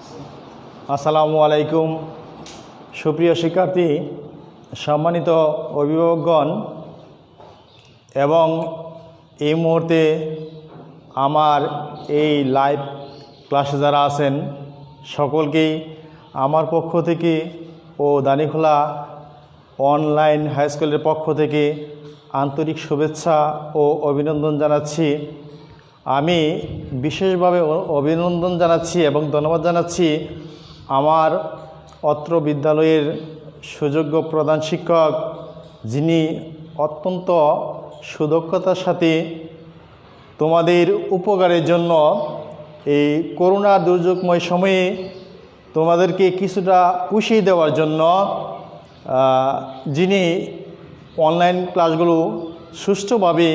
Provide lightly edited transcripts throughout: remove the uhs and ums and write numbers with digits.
আসসালামু আলাইকুম। সুপ্রিয় শিক্ষার্থী, সম্মানিত অভিভাবকগণ এবং এই মুহূর্তে আমার এই লাইভ ক্লাসে যারা আছেন সকলকেই আমার পক্ষ থেকে ও দানিখোলা অনলাইন হাই স্কুলের পক্ষ থেকে আন্তরিক শুভেচ্ছা ও অভিনন্দন জানাচ্ছি। আমি বিশেষভাবে অভিনন্দন জানাচ্ছি এবং ধন্যবাদ জানাচ্ছি আমার অত্র বিদ্যালয়ের সুযোগ্য প্রধান শিক্ষক, যিনি অত্যন্ত সুদক্ষতার সাথে তোমাদের উপকারের জন্য এই করোনা দুর্যোগময় সময়ে তোমাদেরকে কিছুটা পুষিয়ে দেওয়ার জন্য যিনি অনলাইন ক্লাসগুলো সুষ্ঠুভাবে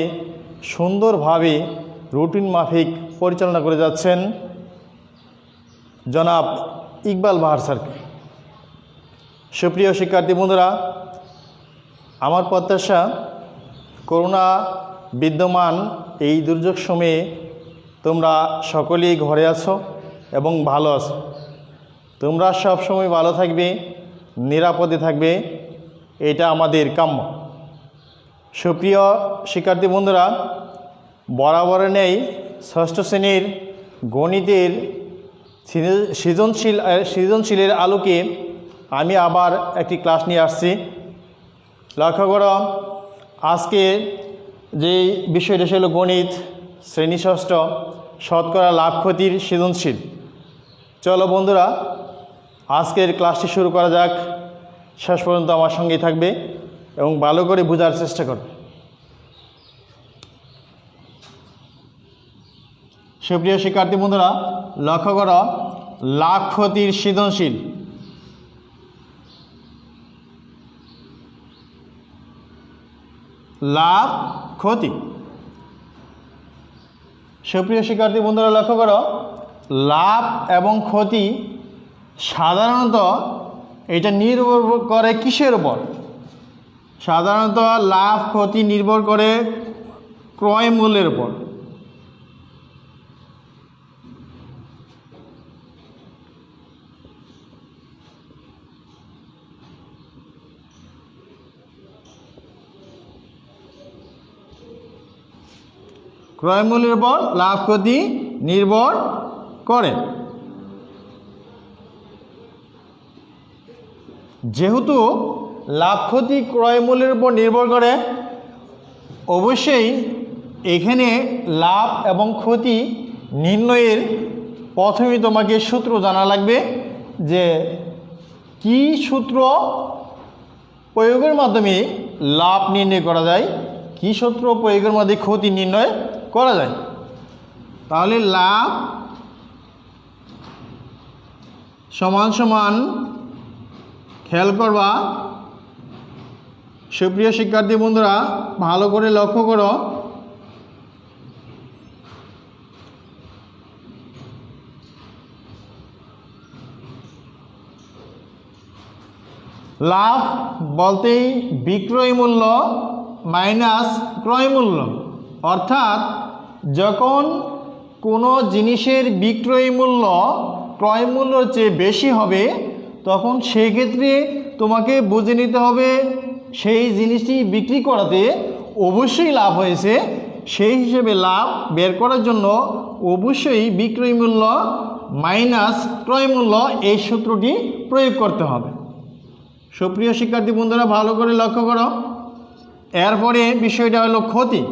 সুন্দরভাবে রুটিন মাফিক পরিচালনা করে যাচ্ছেন জনাব ইকবাল বাহার স্যারকে। সুপ্রিয় শিক্ষার্থী বন্ধুরা, আমার প্রত্যাশা করোনা বিদ্যমান এই দুর্যোগ সময়ে তোমরা সকলেই ঘরে আছো এবং ভালো আছো। তোমরা সব সময় ভালো থাকবে, নিরাপদে থাকবে, এটা আমাদের কাম্য। সুপ্রিয় শিক্ষার্থী বন্ধুরা, বরাবর নেই ষষ্ঠ শ্রেণীর গণিতের সৃজনশীলের আলোকে আমি আবার একটি ক্লাস নিয়ে আসছি। লক্ষ্য করো, আজকে যে বিষয়টা ছিল গণিত শ্রেণী ষষ্ঠ, শতকরা লাভ ক্ষতির সৃজনশীল। চলো বন্ধুরা, আজকের ক্লাসটি শুরু করা যাক। শেষ পর্যন্ত আমার সঙ্গেই থাকবে এবং ভালো করে বোঝার চেষ্টা করবে। সুপ্রিয় শিক্ষার্থী বন্ধুরা, লক্ষ্য করো, লাভ ক্ষতির সৃজনশীল। লাভ ক্ষতি। সুপ্রিয় শিক্ষার্থী বন্ধুরা, লক্ষ্য করো, লাভ এবং ক্ষতি সাধারণত এটা নির্ভর করে কিসের উপর? সাধারণত লাভ ক্ষতি নির্ভর করে ক্রয় মূল্যের উপর। ক্রয় মূল্যের উপর লাভ ক্ষতি নির্ভর করে। যেহেতু লাভ ক্ষতি ক্রয় মূল্যের উপর নির্ভর করে, অবশ্যই এখানে লাভ এবং ক্ষতি নির্ণয়ের প্রথমে তোমাকে সূত্র জানা লাগবে, যে কি সূত্র প্রয়োগের মাধ্যমে লাভ নির্ণয় করা যায়, কি সূত্র প্রয়োগের মাধ্যমে ক্ষতি নির্ণয় করা যায়। তাহলে লাভ সমান সমান, খেয়াল করবা সুপ্রিয় শিক্ষার্থী বন্ধুরা, ভালো করে লক্ষ্য করো, লাভ বলতেই বিক্রয় মূল্য মাইনাস ক্রয় মূল্য। অর্থাৎ যখন কোনো জিনিসের বিক্রয় মূল্য ক্রয় মূল্যর চেয়ে বেশি হবে, তখন সেক্ষেত্রে তোমাকে বুঝে নিতে হবে সেই জিনিসটি বিক্রি করাতে অবশ্যই লাভ হয়েছে। সেই হিসেবে লাভ বের করার জন্য অবশ্যই বিক্রয় মূল্য মাইনাস ক্রয় মূল্য এই সূত্রটি প্রয়োগ করতে হবে। সুপ্রিয় শিক্ষার্থী বন্ধুরা, ভালো করে লক্ষ্য করো। এরপরে বিষয়টা হলো ক্ষতি।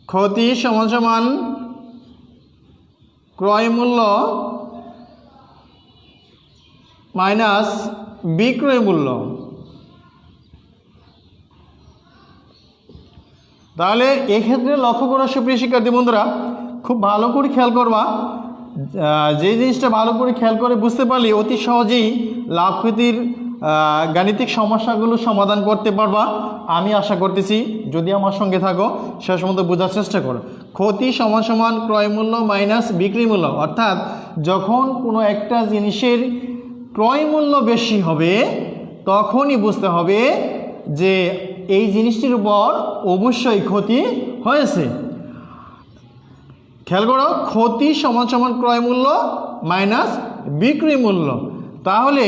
ক্ষতি সমান সমান ক্রয় মূল্য মাইনাস বিক্রয় মূল্য। তাহলে এক্ষেত্রে লক্ষ্য করো সুপ্রিয় শিক্ষার্থী বন্ধুরা, খুব ভালো করে খেয়াল করবা। যে জিনিসটা ভালো করে খেয়াল করে বুঝতে পারলে অতি সহজেই লাভ ক্ষতির গাণিতিক সমস্যাগুলো সমাধান করতে পারবা আমি আশা করতেছি। যদি আমার সঙ্গে থাকো, শেষ পর্যন্ত বোঝার চেষ্টা করো। ক্ষতি সমান সমান ক্রয় মূল্য মাইনাস বিক্রি মূল্য। অর্থাৎ যখন কোনো একটা জিনিসের ক্রয় মূল্য বেশি হবে, তখনই বুঝতে হবে যে এই জিনিসটির উপর অবশ্যই ক্ষতি হয়েছে। খেয়াল করো, ক্ষতি সমান সমান ক্রয় মূল্য মাইনাস বিক্রয় মূল্য। তাহলে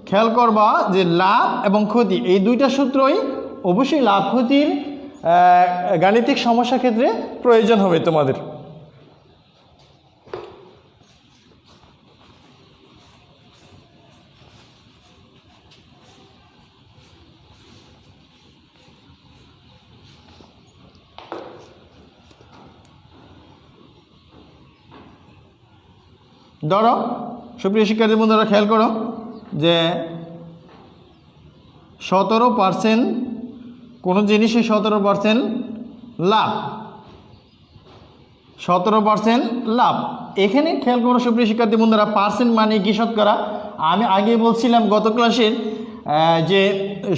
খেয়াল করবা যে লাভ এবং ক্ষতি এই দুইটা সূত্রই অবশ্যই লাভ ক্ষতির গাণিতিক সমস্যার ক্ষেত্রে প্রয়োজন হবে তোমাদের। ধরো সুপ্রিয় শিক্ষার্থী বন্ধুরা, খেয়াল করো যে 17% কোনো জিনিসে 17% লাভ, 17% লাভ। এখানে খেয়াল করো সুপ্রিয় শিক্ষার্থী বন্ধুরা, পার্সেন্ট মানে কি শতকরা। আমি আগে বলছিলাম গত ক্লাসের যে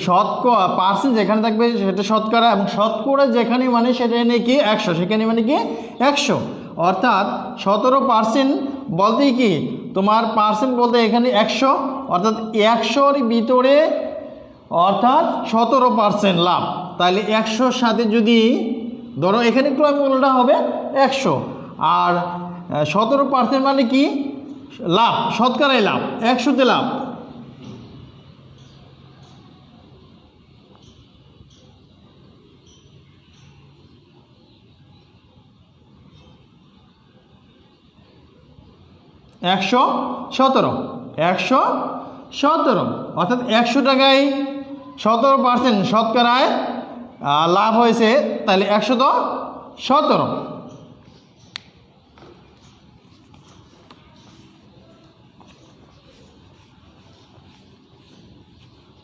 শতকরা পার্সেন্ট যেখানে থাকবে সেটা শতকরা, এবং শতকরা যেখানে মানে সেটা কি 100, সেখানে মানে কি 100। অর্থাৎ 17% বলতেই কি তোমার পার্সেন্ট বলতে এখানে 100, অর্থাৎ 100-র ভিতরে অর্থাৎ 17% লাভ। তাহলে 100-র সাথে যদি ধরো এখানে ক্রয় মূল্যটা হবে 100, আর 17% মানে কি লাভ, শতকরাই লাভ, 100-তে লাভ। একশো 117, অর্থাৎ 100 টাকায় 17% শতকরায় লাভ হয়েছে, তাহলে 117।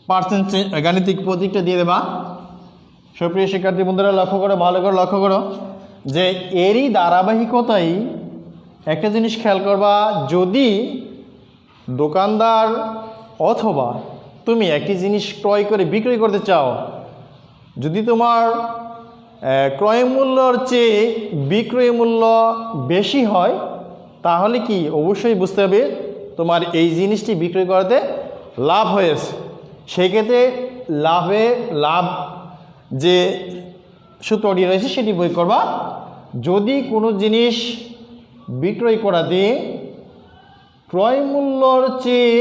পার্সেন্ট গাণিতিক প্রতীকটা দিয়ে দেবা। সুপ্রিয় শিক্ষার্থী বন্ধুরা লক্ষ্য করো, ভালো করে লক্ষ্য করো যে এরই ধারাবাহিকতায় একটা জিনিস খেয়াল করবা, যদি দোকানদার অথবা তুমি একটি জিনিস ক্রয় করে বিক্রি করতে চাও, যদি তোমার ক্রয় মূল্যর চেয়ে বিক্রয় মূল্য বেশি হয়, তাহলে কি অবশ্যই বুঝতে হবে তোমার এই জিনিসটি বিক্রি করতে লাভ হয়েছে। সেক্ষেত্রে লাভ যে সূত্রটি রয়েছে সেটি প্রয়োগ করবা। যদি কোনো জিনিস বিক্রয় করাতে ক্রয় মূল্যর চেয়ে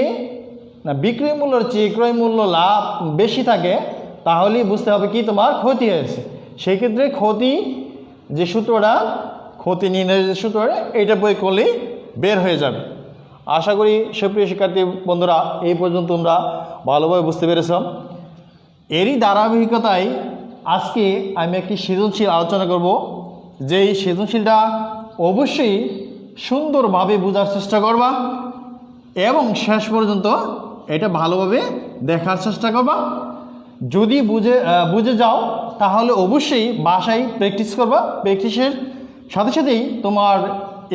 বিক্রয় মূল্যর চেয়ে ক্রয় মূল্য লাভ বেশি থাকে, তাহলেই বুঝতে হবে কি তোমার ক্ষতি হয়েছে। সেই ক্ষেত্রে ক্ষতি যে সূত্রটা, ক্ষতি নির্ণয়ের যে সূত্রটা, এটা প্রয়োগ করলেই বের হয়ে যাবে। আশা করি সুপ্রিয় শিক্ষার্থী বন্ধুরা এই পর্যন্ত তোমরা ভালোভাবে বুঝতে পেরেছ। এরই ধারাবাহিকতায় আজকে আমি একটি সৃজনশীল আলোচনা করব, যেই সৃজনশীলটা অবশ্যই সুন্দরভাবে বোঝার চেষ্টা করবা এবং শেষ পর্যন্ত এটা ভালোভাবে দেখার চেষ্টা করবা। যদি বুঝে যাও তাহলে অবশ্যই বাসায় প্র্যাকটিস করবা। প্র্যাকটিসের সাথে সাথেই তোমার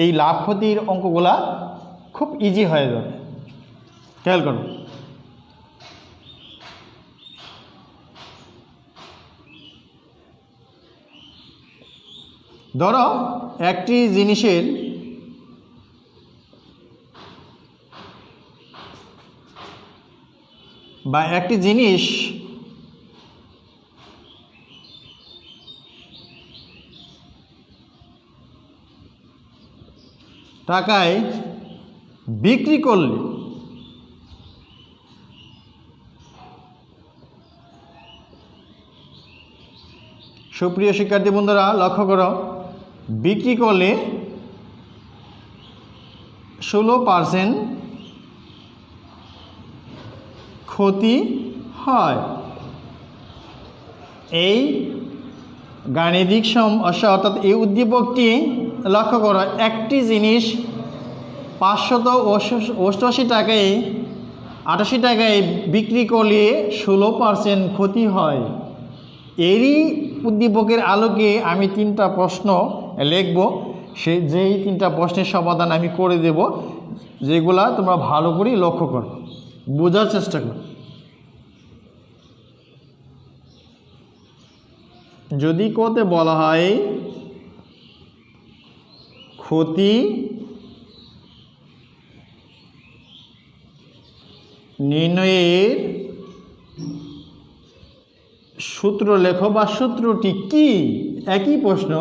এই লাভ ক্ষতির অঙ্কগুলা খুব ইজি হয়ে যাবে। খেয়াল করো, ধরো একটি জিনিসের বা একটি জিনিস টাকায় বিক্রি করলে সুপ্রিয় শিক্ষার্থী বন্ধুরা লক্ষ্য করো, বিক্রি করলে 16% ক্ষতি হয়। এই গাণিতিক সমস্যা অর্থাৎ এই উদ্দীপকটি লক্ষ্য করো, একটি জিনিস 588 টাকায় 88 টাকায় বিক্রি করলে 16% ক্ষতি হয়। এরই উদ্দীপকের আলোকে আমি 3টা প্রশ্ন লিখব, যেই 3টা প্রশ্নের সমাধান আমি করে দেব, যেগুলা তোমরা ভালো করে লক্ষ্য করো, বোঝার চেষ্টা করো। যদি কোতে বলা হয় ক্ষতি নির্ণয়ের সূত্র লেখো বা সূত্রটি কি, একই প্রশ্ন।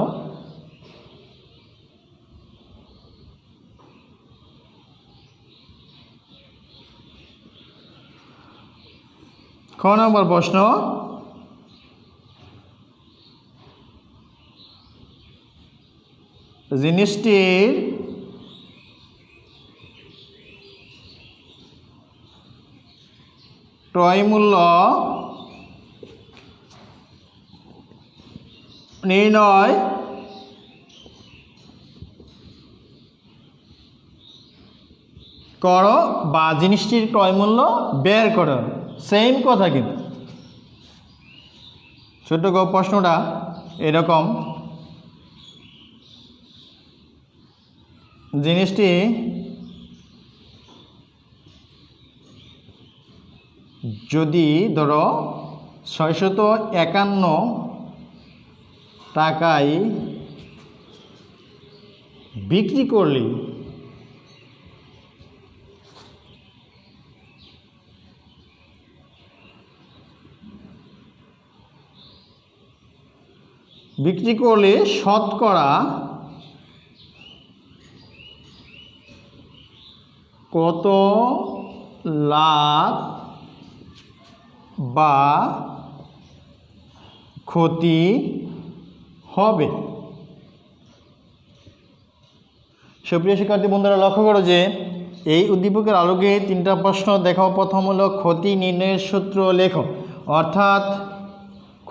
খ নম্বর প্রশ্ন, জিনিসটির ক্রয় মূল্য নির্ণয় করো বা জিনিসটির ক্রয় মূল্য বের করো। সেম কথা কিন্তু ছোট প্রশ্নটা এরকম, জিনিসটি যদি ধরো 651 টাকায় বিক্রি করলি, শতকরা কত লাভ বা ক্ষতি হবে? সুপ্রিয় শিক্ষার্থী বন্ধুরা, লক্ষ্য করো যে এই উদ্দীপকের আলোকে তিনটা প্রশ্ন দেখাও। প্রথম হলো ক্ষতি নির্ণয়ের সূত্র লেখো, অর্থাৎ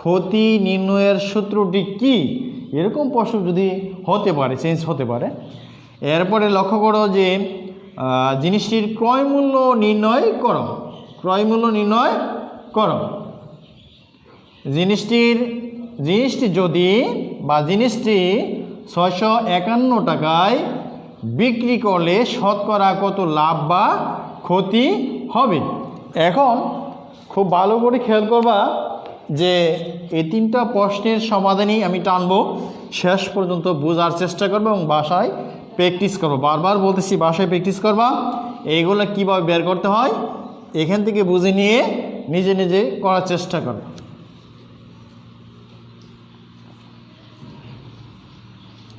ক্ষতি নির্ণয়ের সূত্রটি কি, এরকম প্রশ্ন যদি হতে পারে, চেঞ্জ হতে পারে। এরপরে লক্ষ্য করো যে জিনিসটির ক্রয় মূল্য নির্ণয় করো, জিনিসটি যদি বা জিনিসটি 651 টাকায় বিক্রি করলে শতকরা কত লাভ বা ক্ষতি হবে। এখন খুব ভালো করে খেয়াল করবা যে এই তিনটা প্রশ্নের সমাধানই আমি টানবো, শেষ পর্যন্ত বোঝার চেষ্টা করবো এবং বাসায় প্র্যাকটিস করবো। বারবার বলতেছি বাসায় প্র্যাকটিস করবা। এইগুলো কীভাবে বের করতে হয় এখান থেকে বুঝে নিয়ে নিজে নিজে করার চেষ্টা করো।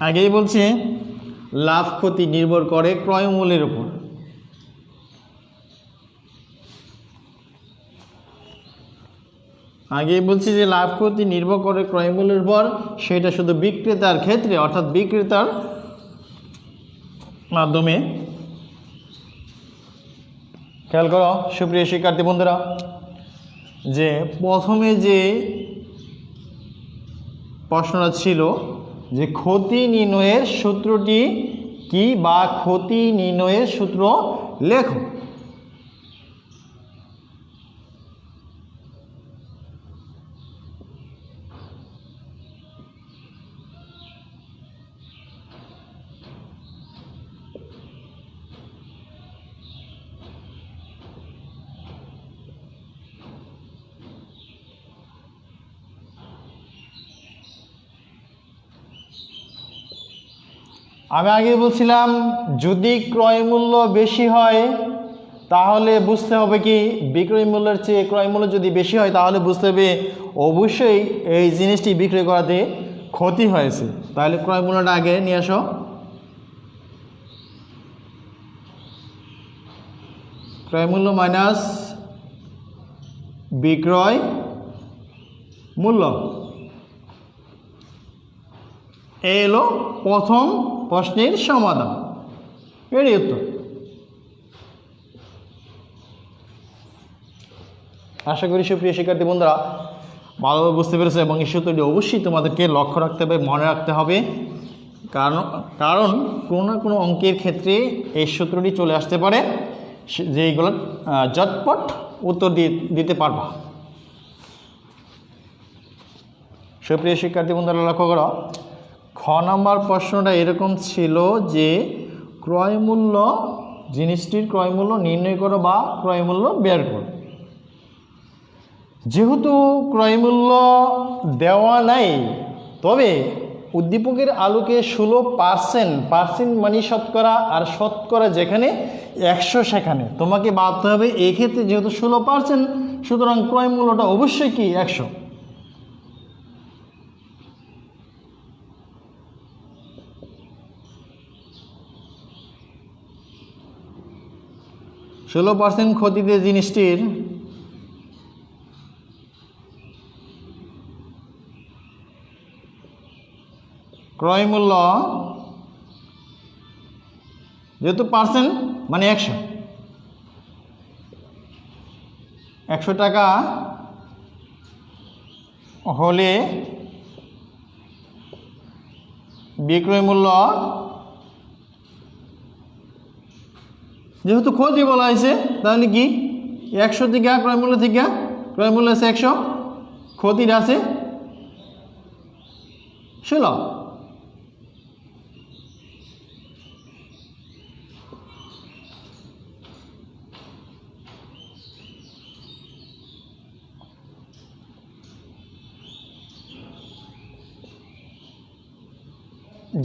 আগেই বলছি লাভ ক্ষতি নির্ভর করে ক্রয় মূল্যের উপর। আগেই বলছি যে লাভ ক্ষতি নির্ভর করে ক্রয় মূল্যের উপর, সেটা শুধু বিক্রেতার ক্ষেত্রে, অর্থাৎ বিক্রেতার মাধ্যমে। খেয়াল করো সুপ্রিয় শিক্ষার্থী বন্ধুরা, যে প্রথমে যে প্রশ্নটা ছিল যে ক্ষতি নির্ণয়ের সূত্রটি কি বা ক্ষতি নির্ণয়ের সূত্র লেখো। আমি আগে বলছিলাম যদি ক্রয় মূল্য বেশি হয় তাহলে বুঝতে হবে কি, বিক্রয় মূল্যের চেয়ে ক্রয় মূল্য যদি বেশি হয় তাহলে বুঝতে হবে অবশ্যই এই জিনিসটি বিক্রয় করাতে ক্ষতি হয়েছে। তাহলে ক্রয় মূল্যটা আগে নিয়ে আসো। ক্রয় মূল্য মাইনাস বিক্রয় মূল্য, এই হলো প্রথম প্রশ্নের সমাধান। এরই উত্তর। আশা করি সুপ্রিয় শিক্ষার্থী বন্ধুরা ভালোভাবে বুঝতে পেরেছে এবং এই সূত্রটি অবশ্যই তোমাদেরকে লক্ষ্য রাখতে হবে, মনে রাখতে হবে। কারণ কোনো না কোনো অঙ্কের ক্ষেত্রে এই সূত্রটি চলে আসতে পারে, যেইগুলো ঝটপট উত্তর দিতে পারবা। সুপ্রিয় শিক্ষার্থী বন্ধুরা লক্ষ্য করো, খ নম্বর প্রশ্নটা এরকম ছিল যে ক্রয় মূল্য, জিনিসটির ক্রয় মূল্য নির্ণয় করো বা ক্রয় মূল্য বের করো। যেহেতু ক্রয় মূল্য দেওয়া নাই, তবে উদ্দীপকের আলোকে 16% মানে শতকরা, আর শতকরা যেখানে 100 সেখানে তোমাকে ভাবতে হবে এই ক্ষেত্রে যেহেতু 16%, সুতরাং ক্রয় মূল্যটা অবশ্যই কি 100। 16% ক্ষতিতে জিনিসটির ক্রয় মূল্য যেহেতু পার্সেন্ট মানে 100 টাকা হলে বিক্রয় মূল্য, যেহেতু ক্ষতি বলা হয়েছে তাহলে কি 100 থেকে ক্রয় মূল্য থেকে ক্রয় মূল্য আছে 100, ক্ষতিটা আছে 16।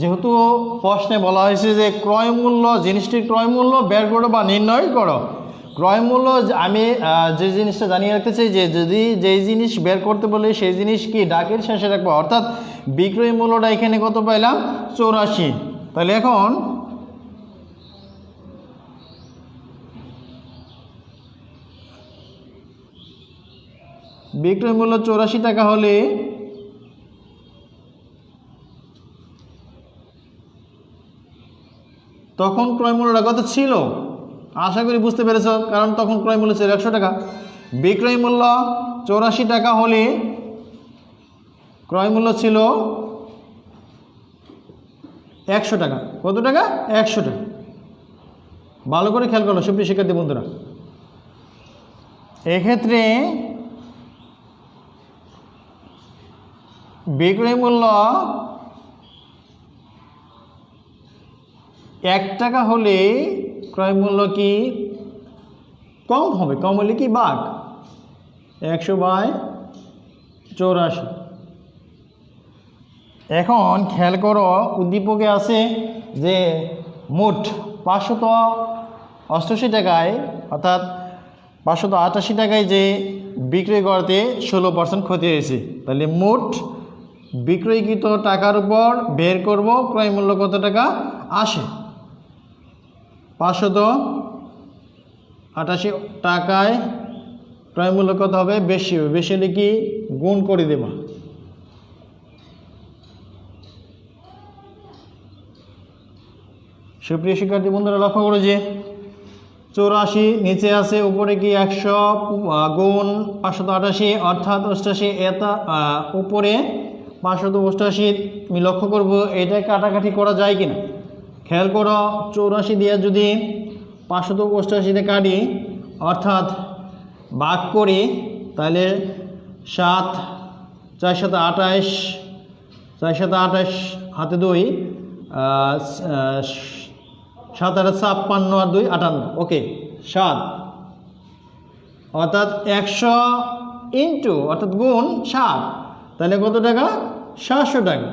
যেহেতু প্রশ্নে বলা হয়েছে যে ক্রয় মূল্য, জিনিসটির ক্রয় মূল্য বের করো বা নির্ণয় করো। ক্রয় মূল্য আমি যে জিনিসটা জানিয়ে রাখতে চাই যে যদি যেই জিনিস বের করতে বলে সেই জিনিস কি ডাকের শেষে রাখবো, অর্থাৎ বিক্রয় মূল্যটা এখানে কত পাইলাম 84। তাহলে এখন বিক্রয় মূল্য 84 টাকা হলে তখন ক্রয় মূল্যটা কত ছিল, আশা করি বুঝতে পেরেছ, কারণ তখন ক্রয় মূল্য ছিল 100 টাকা। বিক্রয় মূল্য 84 টাকা হলে ক্রয় মূল্য ছিল 100 টাকা। কত টাকা? 100 টাকা। ভালো করে খেয়াল করো সুপ্রিয় শিক্ষার্থী বন্ধুরা, এক্ষেত্রে বিক্রয় মূল্য 1 টাকা হলে ক্রয় মূল্য কি কম হবে, কম হলে কি ভাগ 100/84। এখন খেয়াল করো উদ্দীপকে আছে যে মোট 588 টাকায়, অর্থাৎ 588 টাকায় যে বিক্রয় করতে 16% ক্ষতি হয়েছে। তাহলে মোট বিক্রয়কৃত টাকার উপর বের করব ক্রয় মূল্য কত টাকা আসে। 588 টাকায় ক্রয় মূল্য কত হবে, বেশি হবে, বেশি হলে কি গুণ করে দেবা। সুপ্রিয় শিক্ষার্থী বন্ধুরা লক্ষ্য করো যে 84 নিচে আছে, উপরে কি 100 গুণ 588 অর্থাৎ 88, এটা উপরে 588। আমি লক্ষ্য করব এটা কাটাকাটি করা যায় কিনা। খেয়াল করো 84 দিয়ে যদি 588 কাটি অর্থাৎ ভাগ করি তাহলে 7 428, 428 হাতে 2, 7 আর 56 আর 2 58, ওকে 7, অর্থাৎ 100 ইন্টু অর্থাৎ গুণ 7, তাহলে কত টাকা 700 টাকা।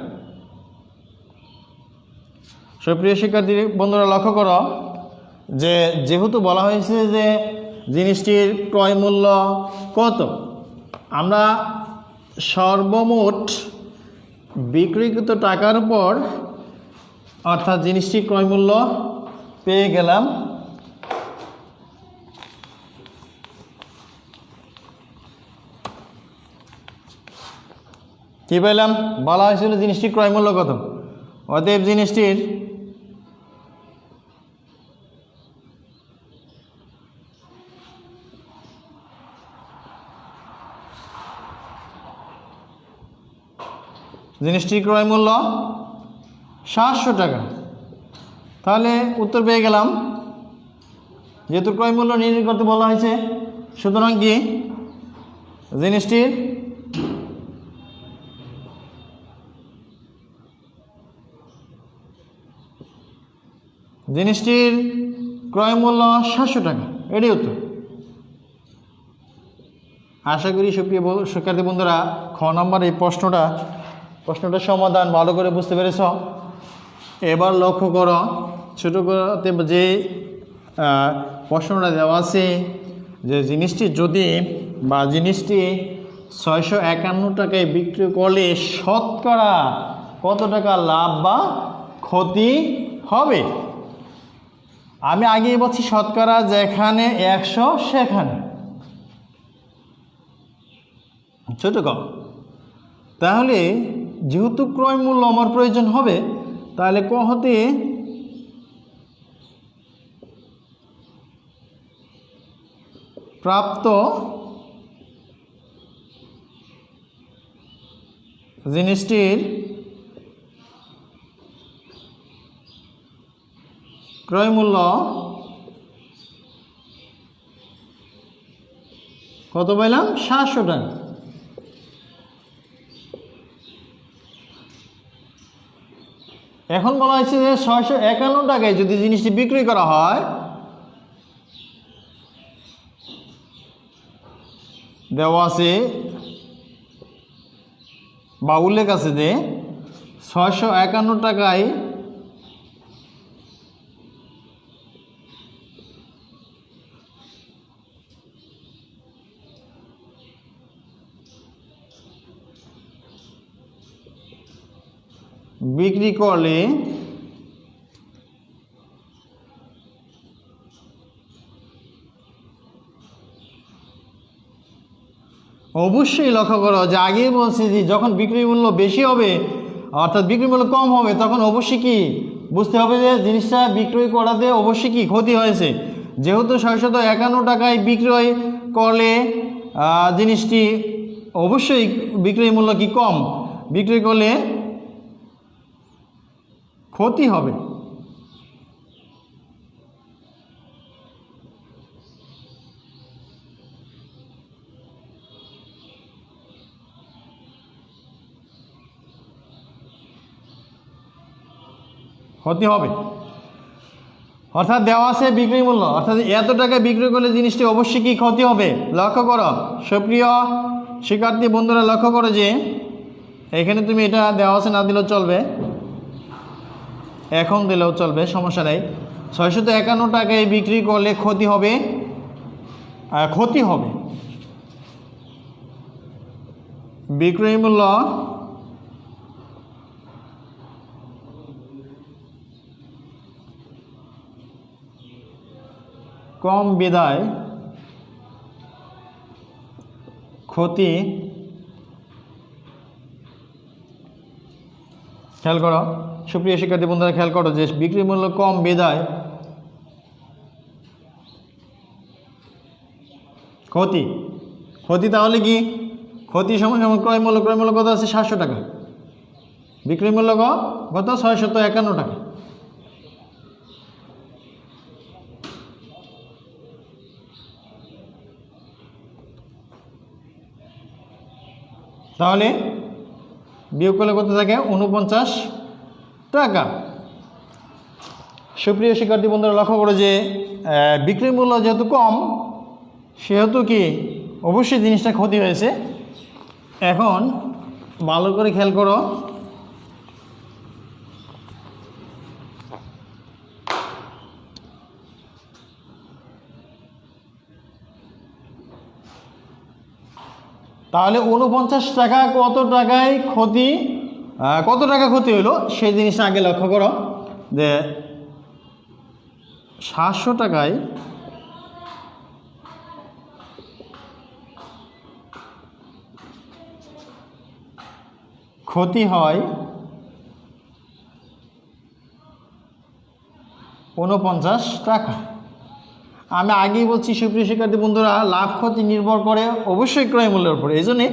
সুপ্রিয় শিক্ষার্থী বন্ধুরা লক্ষ্য করো যে যেহেতু বলা হয়েছে যে জিনিসটির ক্রয় মূল্য কত, আমরা সর্বমোট বিক্রিকৃত টাকার উপর অর্থাৎ জিনিসটির ক্রয় মূল্য পেয়ে গেলাম। কি পেলাম, বলা হয়েছিল জিনিসটির ক্রয় মূল্য কত, অতএব জিনিসটির ক্রয় মূল্য 700 টাকা। তাহলে উত্তর পেয়ে গেলাম, যেহেতু ক্রয় মূল্য নির্ণয় করতে বলা হয়েছে, সুতরাং কি জিনিসটির ক্রয় মূল্য 700 টাকা, এটাই উত্তর। আশা করি সুপ্রিয় শিক্ষার্থী বন্ধুরা খ নম্বর এই প্রশ্নটার সমাধান ভালো করে বুঝতে পেরেছ। এবার লক্ষ্য করো ছোটো করতে যে প্রশ্নটা দেওয়া আছে যে জিনিসটি 651 টাকায় বিক্রি করলে শতকরা কত টাকা লাভ বা ক্ষতি হবে। আমি আগেই বলছি শতকরা যেখানে 100 সেখানে ছোট কম। তাহলে যেহেতু ক্রয় মূল্য আমার প্রয়োজন হবে, তাহলে ক হতে প্রাপ্ত জিনিসটির ক্রয় মূল্য কত পাইলাম? 700 টাকা। এখন বলা হয়েছে যে 651 টাকায় যদি জিনিসটি বিক্রি করা হয়, দেওয়া আছে বা উল্লেখ আছে যে 651 টাকায় বিক্রি করলে অবশ্যই লক্ষ্য করো যে আগেই বলছি যে যখন বিক্রি মূল্য বেশি হবে অর্থাৎ বিক্রি মূল্য কম হবে, তখন অবশ্যই কি বুঝতে হবে যে জিনিসটা বিক্রয় করাতে অবশ্যই কি ক্ষতি হয়েছে। যেহেতু 651 টাকায় বিক্রয় করলে জিনিসটি অবশ্যই বিক্রয় মূল্য কি কম, বিক্রয় করলে ক্ষতি হবে। ক্ষতি হবে অর্থাৎ দেওয়া আছে বিক্রি মূল্য, অর্থাৎ এত টাকা বিক্রি করলে জিনিসটি অবশ্যই কি ক্ষতি হবে। লক্ষ্য করো সুপ্রিয় শিক্ষার্থী বন্ধুরা, লক্ষ্য করো যে এখানে তুমি এটা দেওয়া আছে না দিলেও চলবে, এখন দিলেও চলবে, সমস্যা নেই। 651 টাকায় বিক্রি করলে ক্ষতি হবে, বিক্রয় মূল্য কম বিদায় ক্ষতি, খেয়াল করো সুপ্রিয় শিক্ষার্থী বন্ধুরা, খেয়াল করো যে বিক্রি মূল্য কম বিদায় ক্ষতি, তাহলে কি ক্ষতি সময় ক্রয় মূল্য কত আছে? 700 টাকা, বিক্রয় মূল্য কত? 651 টাকা। তাহলে বিয়োগ করলে কত থাকে? 49 টাকা। সুপ্রিয় শিক্ষার্থী বন্ধুরা, লক্ষ্য করো যে বিক্রয় মূল্য যেহেতু কম সেহেতু কি অবশ্যই জিনিসটা ক্ষতি হয়েছে। এখন ভালো করে খেয়াল করো, তাহলে 49 টাকা কত টাকায় ক্ষতি, কত টাকা ক্ষতি হলো সেই জিনিসটা আগে লক্ষ্য করো যে 700 টাকায় ক্ষতি হয় 49 টাকা। আমি আগেই বলছি সুপ্রিয় শিক্ষার্থী বন্ধুরা, লাভ ক্ষতি নির্ভর করে অবশ্যই ক্রয় মূল্যের উপরে। এই জন্যে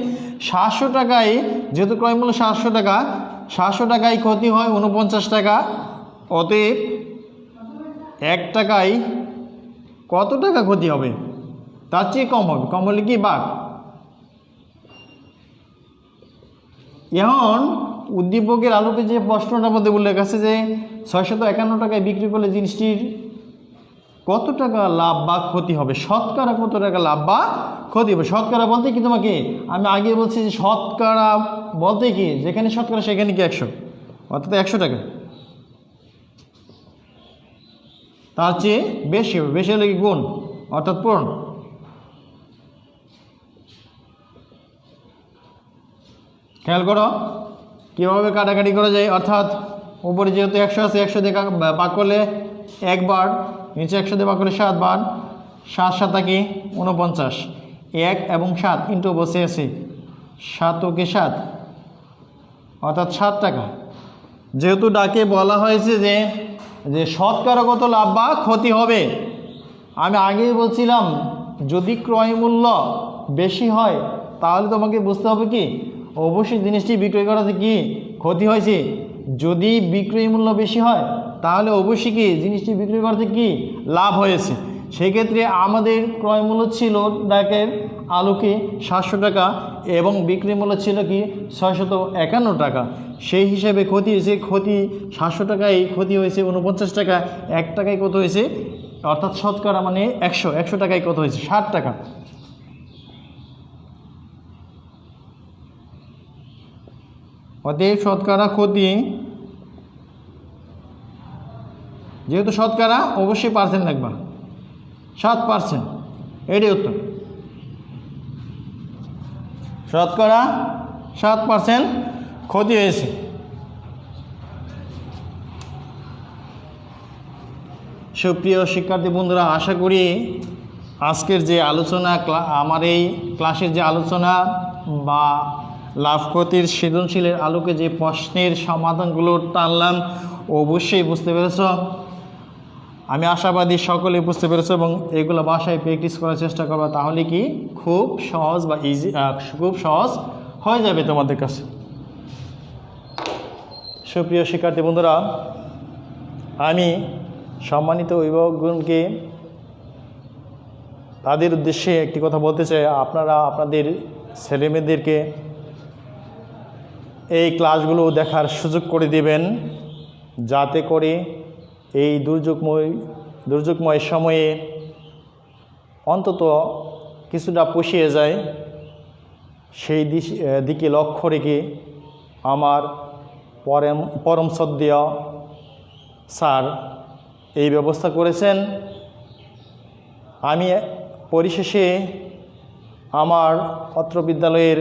700 টাকায়, যেহেতু ক্রয় মূল্য 700 টাকা, 700 টাকায় ক্ষতি হয় 49 টাকা। অতএব 1 টাকায় কত টাকা ক্ষতি হবে? তার চেয়ে কম হবে, কম হলে কি বাদ। এখন উদ্দীপকের আলোকে যে প্রশ্নটার মধ্যে উল্লেখ আছে যে 651 টাকায় বিক্রি করলে জিনিসটির কত টাকা লাভ বা ক্ষতি হবে, শতকরা কত টাকা লাভ বা ক্ষতি হবে। শতকরা বলতে কি তোমাকে আমি আগে বলছি যে শতকরা বলতে কি যেখানে শতকরা সেখানে কি 100, অর্থাৎ 100 টাকা, তার চেয়ে বেশি হবে। বেশি হলে কি গুণ, অর্থাৎ পূরণ। খেয়াল করো কীভাবে কাটাকাটি করা যায়, অর্থাৎ উপরে যেহেতু 100 আছে, 100 দিয়ে ভাগ করলে 1 বার, নিচে 100 দিয়ে ভাগ করলে 7 বার, 7 7 কি 49, 1 এবং 7 ইন্টু বসে আছে, 7 কে 7 অর্থাৎ 60 টাকা। যেহেতু ডাকে বলা হয়েছে যে যে শতকরা কত লাভ বা ক্ষতি হবে, আমি আগেই বলছিলাম যদি ক্রয় মূল্য বেশি হয় তাহলে তোমাকে বুঝতে হবে কি অবশ্যই জিনিসটি বিক্রয় করাতে কি ক্ষতি হয়েছে। যদি বিক্রয় মূল্য বেশি হয় তাহলে অবশ্যই কি জিনিসটি বিক্রয় করতে কি লাভ হয়েছে। সেই ক্ষেত্রে আমাদের ক্রয় মূল্য ছিল ডাকের আলুকে 700 টাকা এবং বিক্রয় মূল্য ছিল কি 651 টাকা। সেই হিসাবে ক্ষতি হয়েছে, ক্ষতি 700 টাকায় ক্ষতি হয়েছে 49 টাকা, 1 টাকায় কত হয়েছে, অর্থাৎ শতকরা মানে 100 টাকায় কত হয়েছে 60 টাকা। অতএব শতকরা ক্ষতি, যেহেতু শতকরা অবশ্যই পার্সেন্ট লাগবে, 7%, এটাই উত্তর। শতকরা 7% ক্ষতি হয়েছে। সুপ্রিয় শিক্ষার্থী বন্ধুরা, আশা করি আজকের যে আলোচনা, আমার এই ক্লাসের যে আলোচনা বা লাভ ক্ষতির সৃজনশীলের আলোকে যে প্রশ্নের সমাধানগুলো টানলাম অবশ্যই বুঝতে পেরেছ। আমি আশাবাদী সকলে বুঝতে পেরেছো এবং এগুলো বাসায় প্র্যাকটিস করার চেষ্টা করবা, তাহলে কি খুব সহজ বা খুব সহজ হয়ে যাবে তোমাদের কাছে। সুপ্রিয় শিক্ষার্থী বন্ধুরা, আমি সম্মানিত অভিভাবকগণকে তাদের উদ্দেশ্যে একটি কথা বলতে চাই, আপনারা আপনাদের ছেলেমেয়েদেরকে এই ক্লাসগুলো দেখার সুযোগ করে দেবেন, যাতে করে এই দুর্যোগময় সময়ে অন্তত কিছুটা পুষিয়ে যায়। সেই দিকে লক্ষ্য রেখে আমার পরম শ্রদ্ধেয় স্যার এই ব্যবস্থা করেছেন। আমি পরিশেষে আমার অত্র বিদ্যালয়ের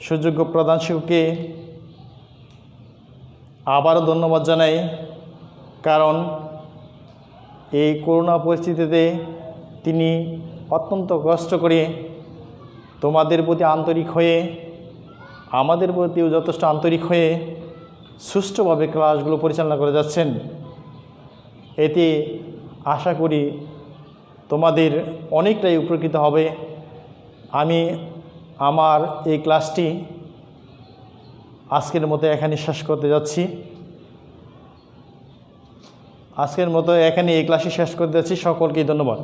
সুযোগ্য প্রধান শিক্ষককে আবারও ধন্যবাদ জানাই, কারণ এই করোনা পরিস্থিতিতে তিনি অত্যন্ত কষ্ট করে তোমাদের প্রতি আন্তরিক হয়ে, আমাদের প্রতিও যথেষ্ট আন্তরিক হয়ে সুষ্ঠুভাবে ক্লাসগুলো পরিচালনা করে যাচ্ছেন। এতে আশা করি তোমাদের অনেকটাই উপকৃত হবে। আমি আমার এই ক্লাসটি আজকের মতো এখানে শেষ করতে যাচ্ছি। এই ক্লাসটি শেষ করতে যাচ্ছি। সকলকেই ধন্যবাদ।